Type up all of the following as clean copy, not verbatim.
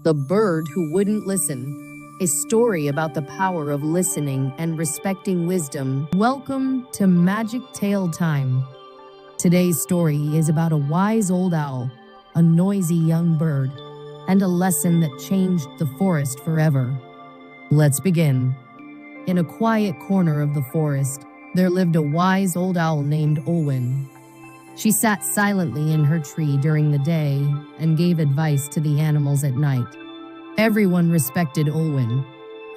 The Bird Who Wouldn't Listen, a story about the power of listening and respecting wisdom. Welcome to Magic Tale Time. Today's story is about a wise old owl, a noisy young bird, and a lesson that changed the forest forever. Let's begin. In a quiet corner of the forest, there lived a wise old owl named Olwen. She sat silently in her tree during the day and gave advice to the animals at night. Everyone respected Olwen.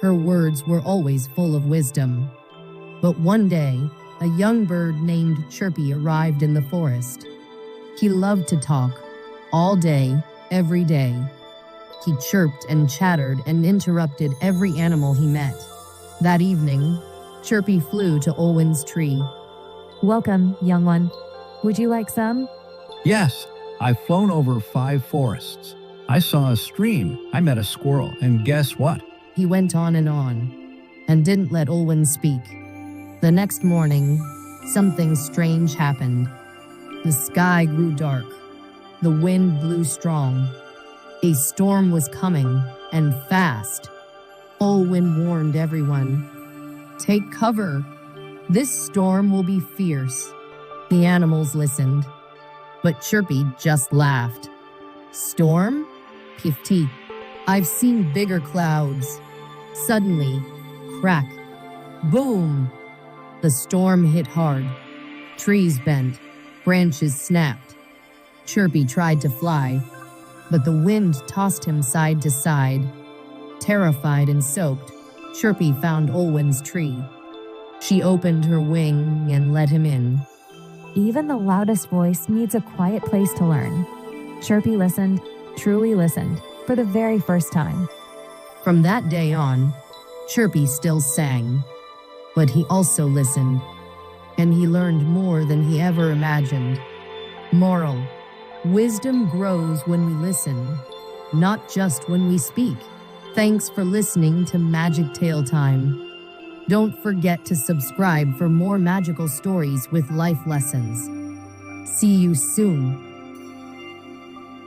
Her words were always full of wisdom. But one day, a young bird named Chirpy arrived in the forest. He loved to talk, all day, every day. He chirped and chattered and interrupted every animal he met. That evening, Chirpy flew to Olwen's tree. Welcome, young one. Would you like some? Yes, I've flown over 5 forests. I saw a stream, I met a squirrel, and guess what? He went on and didn't let Olwen speak. The next morning, something strange happened. The sky grew dark. The wind blew strong. A storm was coming, and fast. Olwen warned everyone, "Take cover. This storm will be fierce." The animals listened, but Chirpy just laughed. "Storm? Pifty. I've seen bigger clouds." Suddenly, crack, boom! The storm hit hard. Trees bent, branches snapped. Chirpy tried to fly, but the wind tossed him side to side. Terrified and soaked, Chirpy found Olwen's tree. She opened her wing and let him in. Even the loudest voice needs a quiet place to learn. Chirpy listened, truly listened, for the very first time. From that day on, Chirpy still sang, but he also listened, and he learned more than he ever imagined. Moral: wisdom grows when we listen, not just when we speak. Thanks for listening to Magic Tale Time. Don't forget to subscribe for more magical stories with life lessons. See you soon.